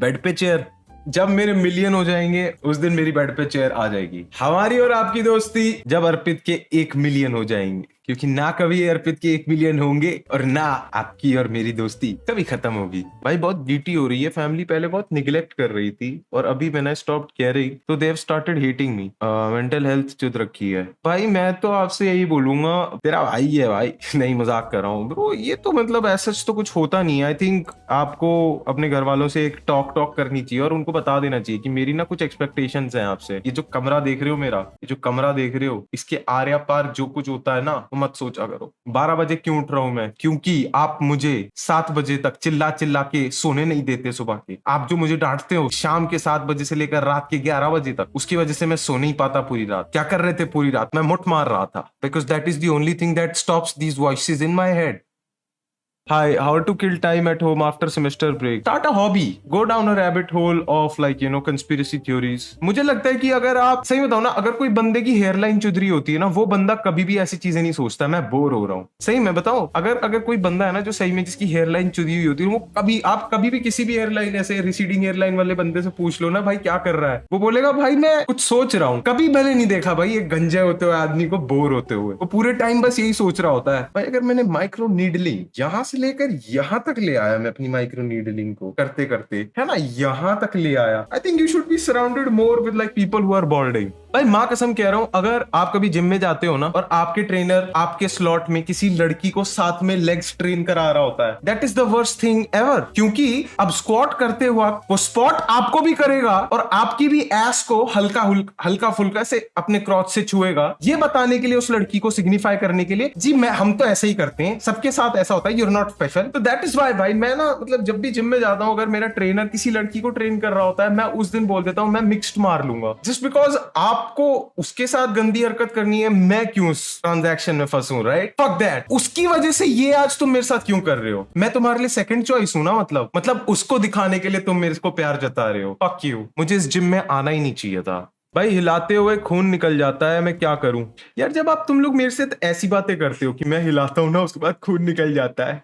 Bed पे chair. जब मेरे मिलियन हो जाएंगे उस दिन मेरी बेड पे चेयर आ जाएगी। हमारी और आपकी दोस्ती जब अर्पित के 1 मिलियन हो जाएंगे, क्योंकि ना कभी अर्पित के 1 मिलियन होंगे और ना आपकी और मेरी दोस्ती कभी खत्म होगी। भाई बहुत डीटी हो रही है फैमिली, पहले बहुत निग्लेक्ट कर रही थी और अभी मैंने स्टॉप केयरिंग तो they have started hating me. Mental health चुद रखी है। भाई मैं तो आपसे यही बोलूंगा, तेरा भाई है भाई नहीं मजाक कर रहा हूँ ब्रो, ये तो मतलब ऐसा तो कुछ होता नहीं है। आई थिंक आपको अपने घर वालों से एक टॉक करनी चाहिए और उनको बता देना चाहिए कि मेरी ना कुछ एक्सपेक्टेशंस हैं आपसे। ये जो कमरा देख रहे हो मेरा, ये जो कमरा देख रहे हो, इसके आर्या पार जो कुछ होता है ना वो मत सोचा करो। 12 बजे क्यों उठ रहा हूं मैं? क्योंकि आप मुझे 7 बजे तक चिल्ला चिल्ला के सोने नहीं देते सुबह के। आप जो मुझे डांटते हो शाम के 7 बजे से लेकर रात के 11 बजे तक, उसकी वजह से मैं सो नहीं पाता पूरी रात। क्या कर रहे थे पूरी रात? मैं मुठ मार रहा था, because that is the only thing that stops these voices in my head. Hi, how to kill time at home after semester break? Start a hobby. Go down a rabbit hole of conspiracy theories. मुझे लगता है कि अगर आप सही बताओ ना, अगर कोई बंदे की हेयरलाइन चुदरी होती है ना, वो बंदा कभी भी ऐसी चीजें नहीं सोचता मैं बोर हो रहा हूँ। सही मैं बताऊं, अगर कोई बंदा है ना जो सही में जिसकी हेयरलाइन चुदी हुई होती है, वो आप कभी भी किसी भी हेयरलाइन ऐसे रिसीडिंग हेयरलाइन वाले बंदे से पूछ लो ना भाई क्या कर रहा है, वो बोलेगा भाई मैं कुछ सोच रहा हूँ। कभी मैंने नहीं देखा भाई एक गंजे होते हुए आदमी को बोर होते हुए। वो पूरे टाइम बस यही सोच रहा होता है। भाई अगर मैंने माइक्रो नीडलिंग यहां से लेकर यहां तक ले आया, मैं अपनी माइक्रो नीडलिंग को करते करते है ना यहां तक ले आया, I think you should be surrounded more with like people who are balding. भाई माँ कसम कह रहा हूं, अगर आप कभी जिम में जाते हो ना और आपके ट्रेनर आपके स्लॉट में किसी लड़की को साथ में लेग्स ट्रेन करा रहा होता है, that is the worst thing ever. क्योंकि अब स्क्वाट करते हुआ वो स्पॉट आपको भी करेगा और आपकी भी एस को हल्का फुल्का से अपने क्रॉच से छुएगा, ये बताने के लिए, उस लड़की को सिग्निफाई करने के लिए जी हम तो ऐसे ही करते हैं, सबके साथ ऐसा होता है, यू आर नॉट स्पेशल। तो दैट इज वाई भाई मैं ना मतलब जब भी जिम में जाता हूं, अगर मेरा ट्रेनर किसी लड़की को ट्रेन कर रहा होता है, मैं उस दिन बोल देता हूं मैं मिक्स्ड मार लूंगा, जस्ट बिकॉज आपको उसके साथ गंदी हरकत करनी है, मैं क्यों उस ट्रांजैक्शन में फंसूं, राइट? Fuck that. उसकी वजह से ये आज तुम मेरे साथ क्यों कर रहे हो? मैं तुम्हारे लिए सेकंड चॉइस हूं ना, मतलब उसको दिखाने के लिए तुम मेरे को प्यार जता रहे हो। फक यू, मुझे इस जिम में आना ही नहीं चाहिए था। भाई हिलाते हुए खून निकल जाता है, मैं क्या करूं यार। जब आप तुम लोग मेरे से ऐसी बातें करते हो कि मैं हिलाता हूं ना उसके बाद खून निकल जाता है,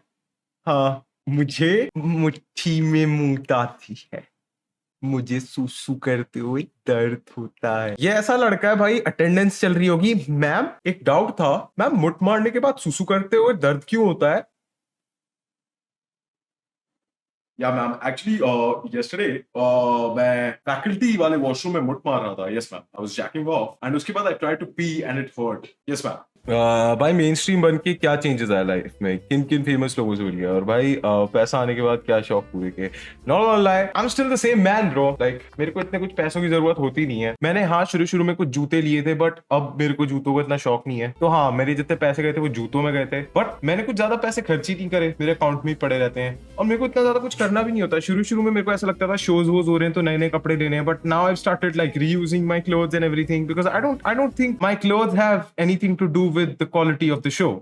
हाँ मुझे मुट्ठी में मूत आती है, मुझे सुसु करते हुए दर्द होता है। ये ऐसा लड़का है भाई, अटेंडेंस चल रही होगी, मैम एक डाउट था, मैम मुठ मारने के बाद सुसु करते हुए दर्द क्यों होता है? या मैम एक्चुअली yesterday मैं फैकल्टी वाले वॉशरूम में मुट मार रहा था। Yes ma'am, I was jacking off and उसके बाद I tried to pee and it hurt. Yes ma'am. भाई मेन स्ट्रीम बन के क्या चेंजेस आया लाइफ में, किन किन फेमस लोगों से मिल गया, और भाई पैसा आने के बाद क्या शौक पूरे के? Not gonna lie, I am still the same man bro. Like मेरे को इतने कुछ पैसों की जरूरत होती नहीं है। मैंने हाँ शुरू में कुछ जूते लिए थे, बट अब मेरे को जूतों का इतना शौक नहीं है। तो हाँ मेरे जितने पैसे गए थे वो जूतों में गए थे, बट मैंने कुछ ज्यादा पैसे खर्च ही नहीं करे, मेरे अकाउंट में ही पड़े रहते हैं और मेरे को इतना ज्यादा कुछ करना भी नहीं होता। शुरू में मेरे को ऐसा लगता था शोज वोज हो रहे हैं तो नए नए कपड़े लेने हैं, but now I started like reusing my clothes and everything, because I don't think my clothes have anything to do with the quality of the show.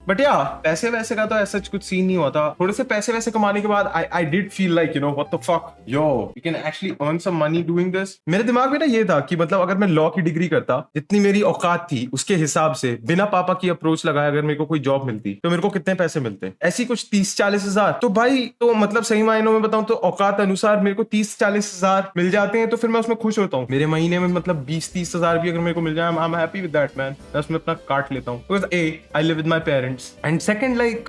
But या पैसे वैसे का तो ऐसा कुछ सीन नहीं होता। थोड़े से पैसे वैसे कमाने के बाद I did feel like what the fuck yo, you can actually earn some money doing this. मेरे दिमाग में ना ये था कि मतलब अगर मैं लॉ की डिग्री करता, जितनी मेरी औकात थी उसके हिसाब से, बिना पापा की अप्रोच लगाए अगर मेरे को कोई जॉब मिलती तो मेरे को कितने पैसे मिलते? ऐसी कुछ 30-40 हजार। तो भाई तो मतलब सही मायनों में बताऊं तो औकात अनुसार मेरे को 30-40 हजार मिल जाते हैं तो फिर मैं उसमें खुश होता हूँ। मेरे महीने में मतलब 20-30 हजार भी अगर मेरे को मिल जाए, I am happy with that man. मैं उसमें अपना काट लेता हूँ, because I live with my parents and second like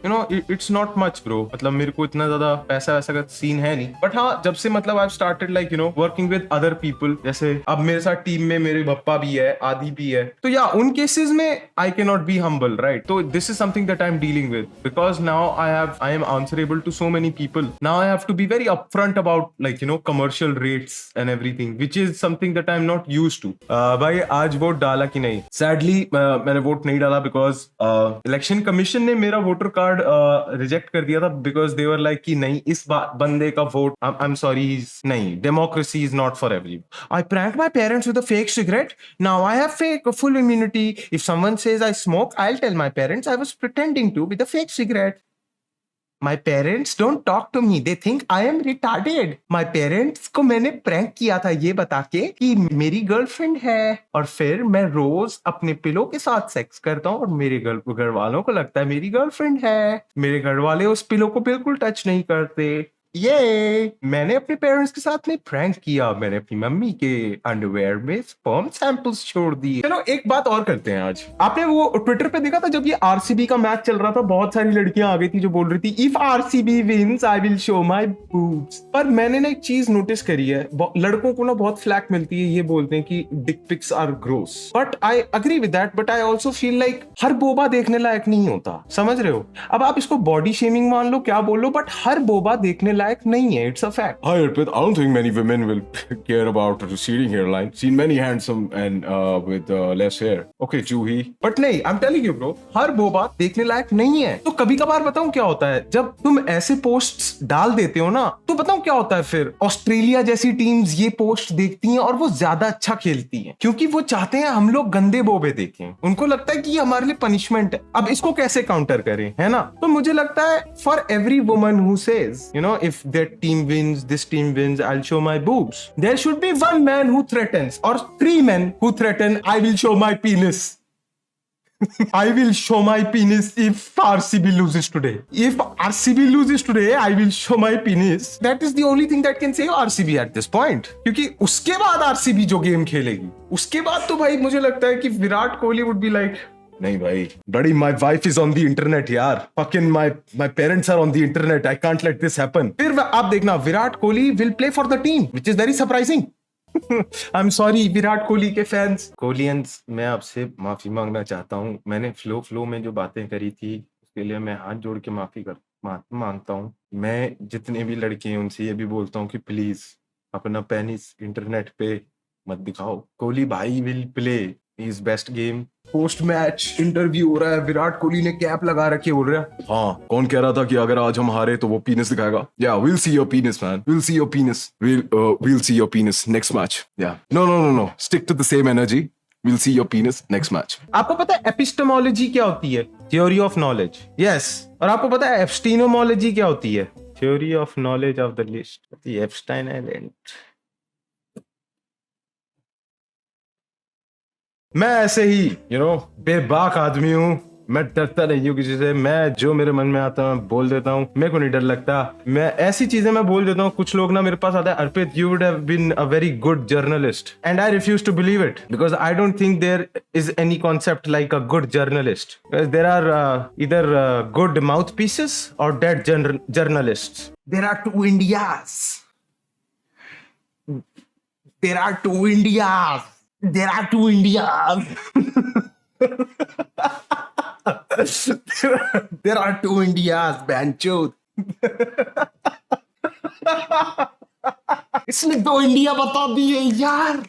it's not much bro. मतलब मेरे को इतना ज्यादा पैसा वैसा का सीन है नहीं, बट हाँ जब से मतलब आई started like working with other people, जैसे अब मेरे साथ टीम में मेरे पप्पा भी है, आदि भी है, तो या उन केसेस में I can not be humble, right? तो this is something that I am dealing with, because now I am answerable to so many people. Now I have to be very upfront about like commercial rates and everything, which is something that I am not used to. भाई आज vote डाला कि नहीं? Sadly मैंने vote नहीं डाला, because election commission ने मेरा वोटर कार्ड रिजेक्ट कर दिया था, बिकॉज दे वर लाइक कि नहीं इस बंदे का वोट, आई एम सॉरी नहीं, democracy is not for every. I pranked my parents with a fake cigarette, now I have fake full immunity, if someone says I smoke I will tell my parents I was pretending to with a fake cigarette. My parents don't talk to me. They think I am retarded. My parents को मैंने prank किया था ये बता के कि मेरी girlfriend है, और फिर मैं रोज अपने पिलो के साथ सेक्स करता हूँ और मेरे घर वालों को लगता है मेरी गर्लफ्रेंड है। मेरे घर वाले उस पिलो को बिल्कुल टच नहीं करते। ये मैंने अपने पेरेंट्स के साथ में प्रैंक किया, मैंने अपनी मम्मी के अंडरवेयर में स्पर्म सैंपल्स छोड़ दिए। चलो एक बात और करते हैं आज। आपने वो ट्विटर पे देखा था जब ये आरसीबी का मैच चल रहा था, बहुत सारी लड़कियां आ गई थी जो बोल रही थी if RCB wins I will show my boobs. पर मैंने ना एक चीज नोटिस करी है, लड़कों को ना बहुत फ्लैक मिलती है, ये बोलते हैं कि dick pics are gross, but I agree with that, but I also feel like हर बोबा देखने लायक नहीं होता, समझ रहे हो? अब आप इसको बॉडी शेमिंग मान लो, क्या बोलो, बट हर बोबा देखने लायक नहीं है, it's a fact. Hi, Arpit. I don't think many women will care about a receding hairline. Seen many handsome and with less hair. Okay, Juhi. But नहीं, I am telling you bro, हर बोबा देखने लायक नहीं है। तो कभी कभार बताऊं क्या होता है, जब तुम ऐसे पोस्ट्स डाल देते हो ना, तो बताऊं क्या होता है फिर, ऑस्ट्रेलिया जैसी टीम्स ये पोस्ट देखती हैं और वो ज्यादा अच्छा खेलती हैं, क्योंकि वो चाहते हैं हम लोग गंदे बोबे देखें। उनको लगता है कि ये हमारे लिए पनिशमेंट है। अब इसको कैसे काउंटर करें, है ना? तो मुझे लगता है for every woman who says you know if that team wins, this team wins, I will show my boobs, there should be one man who threatens or three men who threaten I will show my penis. I will show my penis if RCB loses today. If RCB loses today, I will show my penis. That is the only thing that can save RCB at this point. क्योंकि उसके बाद RCB जो game खेलेगी, उसके बाद तो भाई मुझे लगता है कि Virat Kohli would be like, नहीं भाई, buddy, my wife is on the internet यार, fucking my parents are on the internet, I can't let this happen. फिर आप देखना, Virat Kohli will play for the team, which is very surprising. I am sorry Virat Kohli के fans, कोहलियंस, मैं आपसे माफी मांगना चाहता हूँ। मैंने फ्लो में जो बातें करी थी उसके लिए मैं हाथ जोड़ के माफी मांगता हूँ। मैं जितने भी लड़के हैं उनसे ये भी बोलता हूँ कि प्लीज अपना पेनिस इंटरनेट पे मत दिखाओ। कोहली भाई will play his best game. Post match interview हो रहा है, विराट कोहली ने कैप लगा रखी है, बोल रहा है हाँ, कौन कह रहा था कि अगर आज हम हारे तो वो पीनिस दिखाएगा? या we'll see your penis, man. We'll see your penis. We'll see your penis next match. Yeah. No. Stick to the same energy. We'll see your penis next match. आपको पता है एपिस्टेमोलॉजी क्या होती है? Theory of knowledge. यस। और आपको पता है एप्स्टीनोमोलॉजी क्या होती है? Theory of knowledge of the list, the Epstein island. मैं ऐसे ही बेबाक आदमी हूँ, मैं डरता नहीं हूँ किसी से। मैं जो मेरे मन में आता है मैं बोल देता हूँ, मेरे को नहीं डर लगता। मैं ऐसी चीजें मैं बोल देता हूँ। कुछ लोग ना मेरे पास आता है, Arpit you would have been a very good journalist, and I refuse to believe it because I don't think there is any concept like a good journalist. There are either good mouth pieces और dead journalist. There are two Indias, there are two Indias, there are two Indias. there are two Indias, banchod. इसने दो India बता दिए यार,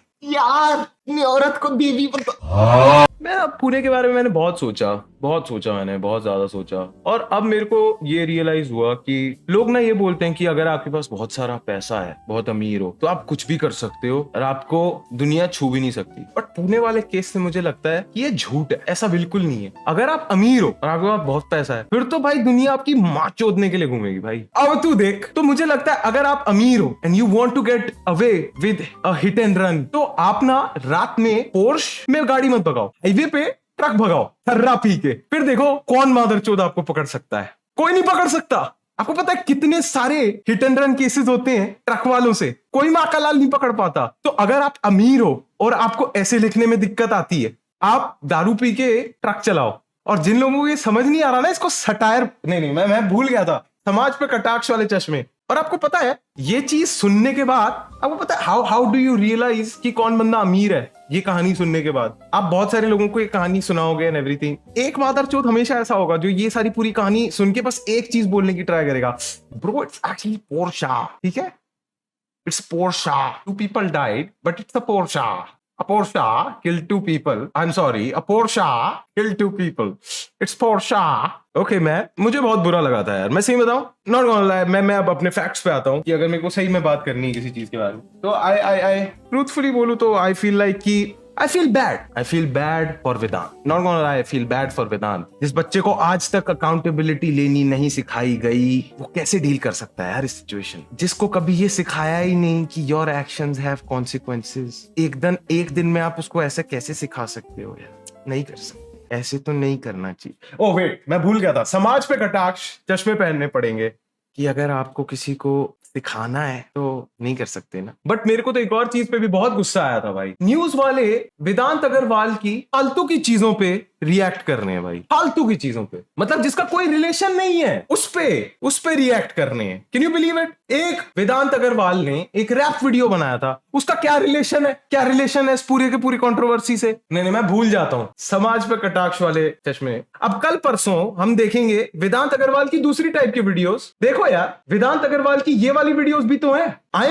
इतनी औरत को देवी बता। मैं अब पुणे के बारे में मैंने बहुत सोचा, मैंने बहुत ज्यादा सोचा, और अब मेरे को ये रियलाइज हुआ कि लोग ना ये बोलते हैं कि अगर आपके पास बहुत सारा पैसा है, बहुत अमीर हो, तो आप कुछ भी कर सकते हो और आपको दुनिया छू भी नहीं सकती। बट पुणे वाले केस से मुझे लगता है कि ये झूठ है, ऐसा बिल्कुल नहीं है। अगर आप अमीर हो और आपके पास बहुत पैसा है, फिर तो भाई दुनिया आपकी माँ चोदने के लिए घूमेगी भाई। अब तू देख, तो मुझे लगता है अगर आप अमीर हो and you want to get away with a hit and run, तो आप ना रात में पोर्श में गाड़ी मत भगाओ, हाईवे पे ट्रक भगाओ थर्रा पी के। फिर देखो कौन मादरचोद आपको पकड़ सकता है। कोई नहीं पकड़ सकता। आपको पता है कितने सारे हिट एंड रन केसेस होते हैं ट्रक वालों से, कोई माँ का लाल नहीं पकड़ पाता। तो अगर आप अमीर हो और आपको ऐसे लिखने में दिक्कत आती है, आप दारू पी के ट्रक चलाओ। और जिन लोगों को ये समझ नहीं आ रहा ना, इसको सटायर नहीं, मैं भूल गया था, समाज पे कटाक्ष वाले चश्मे। और आपको पता है ये चीज सुनने के बाद आपको पता है हाउ डू यू रियलाइज कि कौन बंदा अमीर है? ये कहानी सुनने के बाद आप बहुत सारे लोगों को ये कहानी सुनाओगे एंड एवरीथिंग। एक मादरचोद हमेशा ऐसा होगा जो ये सारी पूरी कहानी सुन के बस एक चीज बोलने की ट्राई करेगा, ब्रो इट्स एक्चुअली पोर्शा। ठीक है, it's Portia, 2 people died but it's a Porsche. A Porsche killed 2 people. I'm sorry, a Porsche killed 2 people. It's Porsche. Okay, मुझे बहुत बुरा लगा था यार, मैं सही बताऊं, नॉट गोना लाई। मैं अब अपने फैक्ट्स पे आता हूं कि अगर मेरे को सही में बात करनी है किसी चीज के बारे में, तो आई ट्रूथफुली बोलूं तो आई फील लाइक कि I feel bad for Vedant. Not gonna lie, I feel bad for Vedant. जिस बच्चे को आज तक अकाउंटेबिलिटी लेनी नहीं सिखाई गई, वो कैसे डील कर सकता है यार इस सिचुएशन? जिसको कभी ये सिखाया ही नहीं कि your actions have consequences. एक दिन में आप उसको ऐसे कैसे सिखा सकते हो यार? नहीं कर सकते, ऐसे तो नहीं करना चाहिए। ओह वेट, मैं भूल गया था, समाज पे कटाक्ष चश्मे पहनने पड़ेंगे कि अगर आपको किसी को सिखाना है तो नहीं कर सकते ना। बट मेरे को तो एक और चीज पे भी बहुत गुस्सा आया था भाई, न्यूज वाले वेदांत अग्रवाल की फालतू की चीजों पे रिएक्ट कर रहे हैं भाई, फालतू की चीजों पे, मतलब जिसका कोई रिलेशन नहीं है उस पे रिएक्ट करने हैं। Can you believe it? एक वेदांत अग्रवाल ने एक रैप वीडियो बनाया था, उसका क्या रिलेशन है इस पूरे के पूरी कंट्रोवर्सी से? नहीं, मैं भूल जाता हूं, समाज पे कटाक्ष वाले चश्मे। अब कल परसों हम देखेंगे वेदांत अग्रवाल की दूसरी टाइप की वीडियोस। देखो यार, वेदांत अग्रवाल की ये वाली वीडियोस भी तो है। आई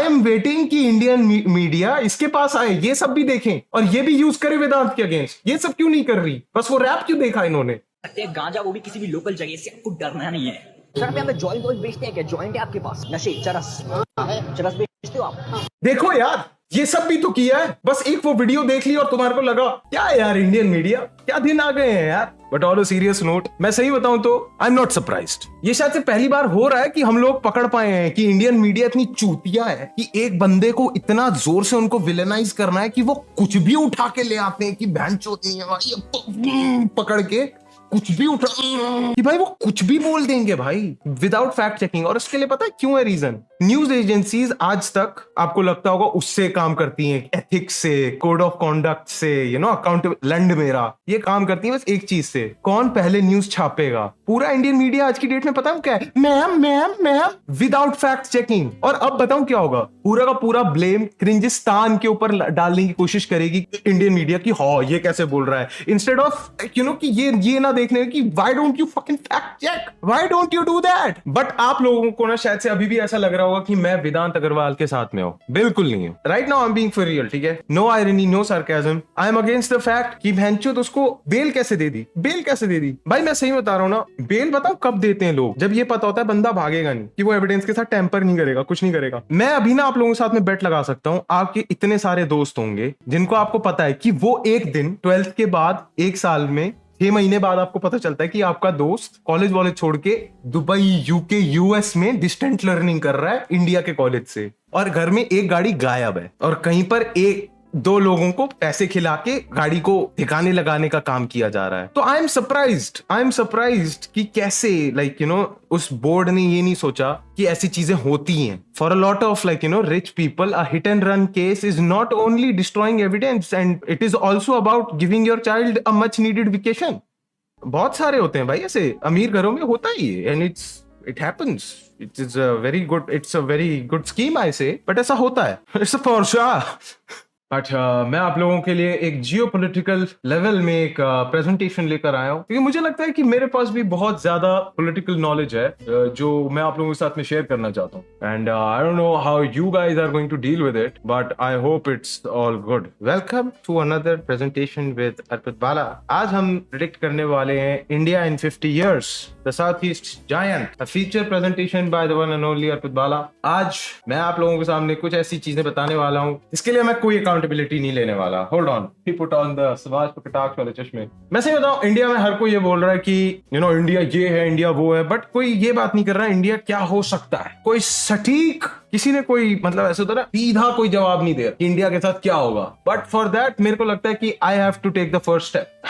एम वेटिंग कि इंडियन मीडिया इसके पास आए, ये सब भी देखें और ये भी यूज करे वेदांत के अगेंस्ट। ये सब क्यों नहीं कर रही? बस वो रैप क्यों देखा इन्होंने? गांजा, वो भी किसी भी लोकल जगह से, आपको डरना नहीं है। सर पे जॉइंट बेचते हैं क्या? जॉइंट है आपके पास? नशे, चरस बेचते हो आप? देखो यार, ये सब भी तो किया है, बस एक वो वीडियो देख ली और तुम्हारे को लगा क्या यार इंडियन मीडिया क्या दिन आ गए हैं यार। But on a serious note, मैं सही बताऊं तो आई एम नॉट सरप्राइज्ड। ये शायद से पहली बार हो रहा है कि हम लोग पकड़ पाए हैं कि इंडियन मीडिया इतनी चूतिया है कि एक बंदे को इतना जोर से उनको विलेनाइज करना है कि वो कुछ भी उठा के ले आते हैं कि बहन चोती है भाई, पकड़ के कुछ भी उठा कि भाई वो कुछ भी बोल देंगे भाई विदाउट फैक्ट चेकिंग। और इसके लिए पता है क्यों है रीजन? न्यूज एजेंसीज आज तक, आपको लगता होगा, उससे काम करती हैं, एथिक्स से, कोड ऑफ कॉन्डक्ट से, अकाउंटेबल लैंड मेरा, ये काम करती है बस एक चीज से, कौन पहले न्यूज छापेगा। पूरा इंडियन मीडिया आज की डेट में पता है क्या है? Ma'am without fact checking. और अब बताऊं क्या होगा? पूरा का पूरा ब्लेम क्रिंजिस्तान के ऊपर डालने की कोशिश करेगी इंडियन मीडिया की, हाँ ये कैसे बोल रहा है, इंस्टेड ऑफ कि ये ना देखने की why don't you fucking fact check, why don't you do that. But आप लोगों को ना शायद से अभी भी ऐसा लग रहा होगा कि मैं वेदांत अग्रवाल के साथ में हूं। बिल्कुल नहीं हूं। Right now I am being for real, ठीक है? No irony, no sarcasm. I am against the fact कि भैंचोद उसको बेल कैसे दे दी भाई। मैं सही बता रहा हूं ना, बेल बताओ कब देते हैं लोग? जब ये पता होता है बंदा भागेगा नहीं, कि वो एविडेंस के साथ टेम्पर नहीं करेगा, कुछ नहीं करेगा। मैं अभी ना आप लोगों के साथ में बेट लगा सकता हूं, आपके इतने सारे दोस्त होंगे जिनको आपको पता है कि वो एक दिन 12th के बाद, एक साल में 6 महीने बाद आपको पता चलता है कि आपका दोस्त कॉलेज वॉलेज छोड़ के दुबई, यूके, यूएस में डिस्टेंट लर्निंग कर रहा है इंडिया के कॉलेज से, और घर में एक गाड़ी गायब है और कहीं पर एक दो लोगों को पैसे खिला के गाड़ी को ठिकाने लगाने का काम किया जा रहा है। तो आई एम सरप्राइज्ड कि कैसे उस बोर्ड ने ये नहीं सोचा कि ऐसी चीजें होती हैं। For a lot of rich people, a hit and run case is not only destroying evidence and it is also about giving your child a much needed vacation. बहुत सारे होते हैं भाई ऐसे, अमीर घरों में होता ही है, and it happens. It's a very good scheme I say, but ऐसा होता है, it's a for sure. अच्छा, मैं आप लोगों के लिए एक जियोपॉलिटिकल लेवल में एक प्रेजेंटेशन लेकर आया हूँ, क्योंकि मुझे लगता है कि मेरे पास भी बहुत ज्यादा पॉलिटिकल नॉलेज है जो मैं आप लोगों के साथ में शेयर करना चाहता हूँ। And I don't know how you guys are going to deal with it, but I hope it's all good. Welcome to another presentation with Arpit Bala. आज हम प्रेडिक्ट करने वाले हैं India in 50 years, the south east giant, a feature presentation by the one and only Arpit Bala. आज मैं आप लोगों के सामने कुछ ऐसी चीजें बताने वाला हूँ, इसके लिए मैं कोई अकाउंटेबिलिटी नहीं लेने वाला। Hold on, he put on the समाज पे कटाक्ष वाले चश्मे। मैं सही बताऊं, इंडिया में हर कोई ये बोल रहा है कि इंडिया ये है, इंडिया वो है, बट कोई ये बात नहीं कर रहा है इंडिया क्या हो सकता है। कोई सटीक, किसी ने कोई ऐसा होता है सीधा कोई जवाब नहीं दे रहा इंडिया के साथ क्या होगा। बट फॉर दैट मेरे को लगता है कि I have to take the first step.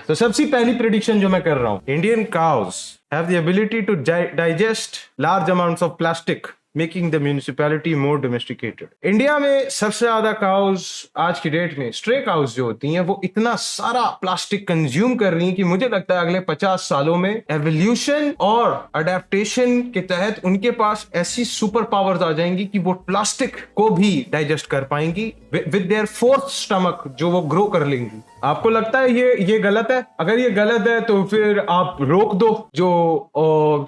तो सबसे पहली प्रेडिक्शन जो मैं कर रहा हूं, Indian cows have the ability to digest large amounts of plastic, making the municipality more domesticated. India में सबसे ज्यादा काउस आज की डेट में, स्ट्रे काउस जो होती हैं, वो इतना सारा प्लास्टिक कंज्यूम कर रही हैं कि मुझे लगता है अगले 50 सालों में एवोल्यूशन और अडेप्टेशन के तहत उनके पास ऐसी सुपर पावर्स आ जाएंगी कि वो प्लास्टिक को भी डाइजेस्ट कर पाएंगी विद देयर फोर्थ स्टमक, जो वो ग्रो कर लेंगी। आपको लगता है ये गलत है? अगर ये गलत है तो फिर आप रोक दो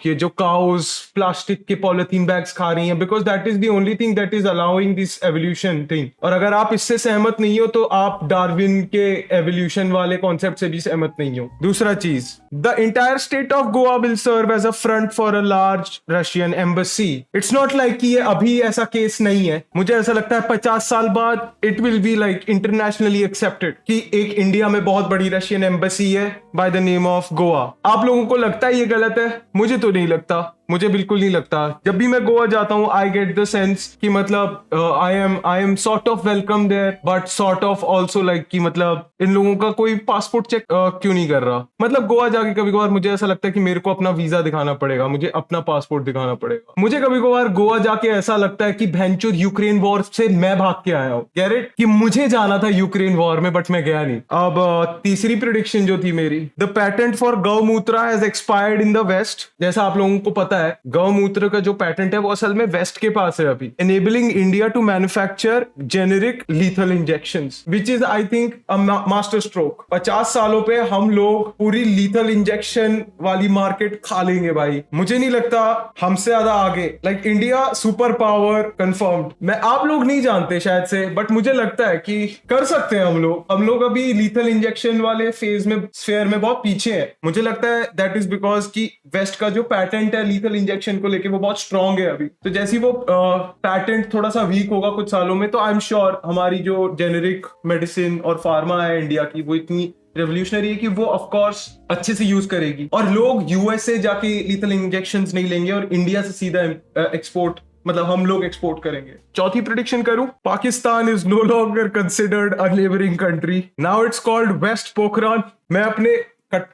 ये जो काउस प्लास्टिक के पॉलिथीन बैग्स खा रही हैं, because that is the only thing that is allowing this evolution thing. और अगर आप इससे सहमत नहीं हो तो आप डार्विन के एवोल्यूशन वाले कॉन्सेप्ट से भी सहमत नहीं हो। दूसरा चीज, the entire state of Goa will serve as a front for a large Russian embassy. It's not like कि ये अभी ऐसा केस नहीं है। मुझे ऐसा लगता है 50 साल बाद it will be internationally accepted कि एक इंडिया में बहुत बड़ी रशियन एम्बेसी है by the name of Goa. आप लोगों को लगता है ये गलत है? मुझे तो नहीं लगता। मुझे बिल्कुल नहीं लगता। जब भी मैं गोवा जाता हूँ आई गेट द सेंस कि मतलब I am sort of welcome there but sort of also like कि मतलब इन लोगों का कोई पासपोर्ट चेक क्यों नहीं कर रहा। मतलब गोवा जाके कभी कभार मुझे ऐसा लगता है कि मेरे को अपना वीजा दिखाना पड़ेगा, मुझे अपना पासपोर्ट दिखाना पड़ेगा। मुझे कभी कभार गोवा जाके ऐसा लगता है कि भैंचोद यूक्रेन वॉर से मैं भाग के आया हूँ, गैरेट कि मुझे जाना था यूक्रेन वॉर में बट मैं गया नहीं। अब तीसरी प्रिडिक्शन जो थी मेरी, द पेटेंट फॉर गौमूत्र has expired in the West. जैसा आप लोगों को पता है गौमूत्र का जो पेटेंट है वो असल में वेस्ट के पास है अभी, enabling India to manufacture generic lethal injections which is I think a master stroke. 50 सालों पे हम लोग पूरी लीथल इंजेक्शन वाली मार्केट खा लेंगे भाई। मुझे नहीं लगता हमसे ज्यादा आगे, like India super power confirmed. मैं आप लोग नहीं जानते शायद से बट मुझे लगता है कि कर सकते हैं हम लोग अभी लीथल इंजेक्शन वाले फेज में स्फेयर में बहुत पीछे है। मुझे लगता है दैट इज बिकॉज कि वेस्ट का जो पैटेंट है लीथल इंजेक्शन को लेके वो बहुत स्ट्रांग है अभी। तो जैसे वो पैटेंट थोड़ा सा वीक होगा कुछ सालों में तो आई एम श्योर हमारी जो जेनेरिक मेडिसिन और फार्मा है इंडिया की वो इतनी रेवोल्यूशनरी है कि वो ऑफ कोर्स अच्छे से यूज करेगी और लोग यूएसए जाके लीथल इंजेक्शंस नहीं लेंगे और इंडिया से सीधा एक्सपोर्ट मतलब हम लोग एक्सपोर्ट करेंगे। चौथी प्रेडिक्शन करूं, Pakistan is no longer considered a neighbouring country, now it's called West Pokhran. मैं अपने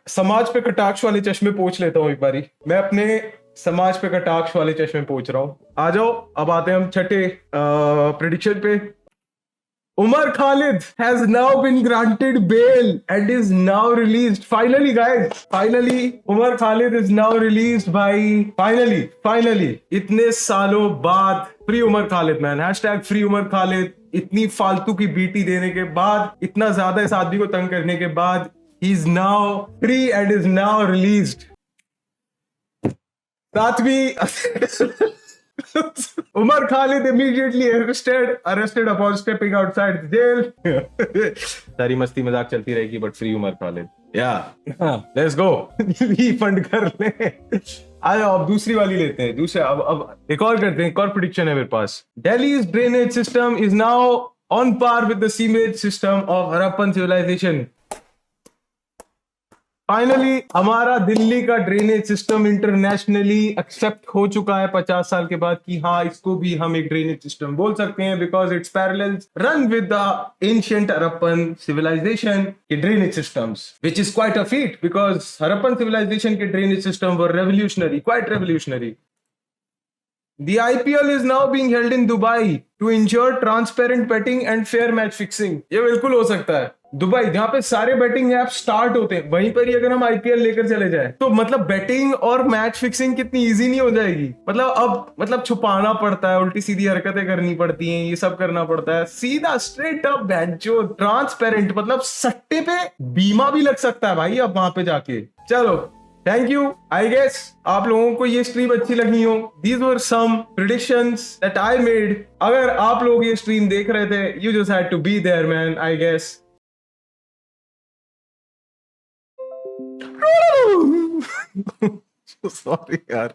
समाज पे कटाक्ष वाले चश्मे पोंछ लेता हूं एक बारी, मैं अपने समाज पे कटाक्ष वाले चश्मे पोंछ रहा हूं। आ जाओ अब आते हैं हम छठे प्रेडिक्शन पे। Umar Khalid has now been granted bail and is now released. Finally, guys. Finally, Umar Khalid is now released by. Finally. इतने सालों बाद free Umar Khalid man, hashtag free Umar Khalid. इतनी फालतू की बीटी देने के बाद, इतना ज्यादा इस आदमी को तंग करने के बाद, he is now free and is now released. सातवीं Umar Khalid immediately arrested upon stepping outside the jail. सारी मस्ती मजाक चलती रहेगी but free Umar Khalid. Let's go refund कर ले। आयो अब दूसरी वाली लेते हैं, दूसरा अब एक और करते हैं, एक और प्रेडिक्शन है मेरे पास। Delhi's drainage system is now on par with the sewage system of Harappan civilization. Finally हमारा दिल्ली का ड्रेनेज सिस्टम इंटरनेशनली एक्सेप्ट हो चुका है 50 साल के बाद कि हाँ इसको भी हम एक ड्रेनेज सिस्टम बोल सकते हैं because it's parallels run with the ancient Harappan civilisation के drainage systems which is quite a feat because Harappan civilisation के drainage system were revolutionary, quite revolutionary. The IPL is now being held in Dubai to ensure transparent betting and fair match fixing. ये बिल्कुल हो सकता है। Dubai जहाँ पे सारे betting app start होते हैं वहीं पर ही अगर हम आईपीएल लेकर चले जाए तो मतलब बेटिंग और मैच फिक्सिंग कितनी इजी नहीं हो जाएगी। मतलब छुपाना पड़ता है, उल्टी सीधी हरकतें करनी पड़ती हैं, ये सब करना पड़ता है। सीधा स्ट्रेट अप बेंचो ट्रांसपेरेंट, मतलब सट्टे पे बीमा भी लग सकता है भाई अब वहां पे जाके। चलो थैंक यू। आई गेस आप लोगों को ये स्ट्रीम अच्छी लगी हो। These were some predictions that I made. अगर आप लोग ये स्ट्रीम देख रहे थे you just had to be there man, I guess. Sorry यार।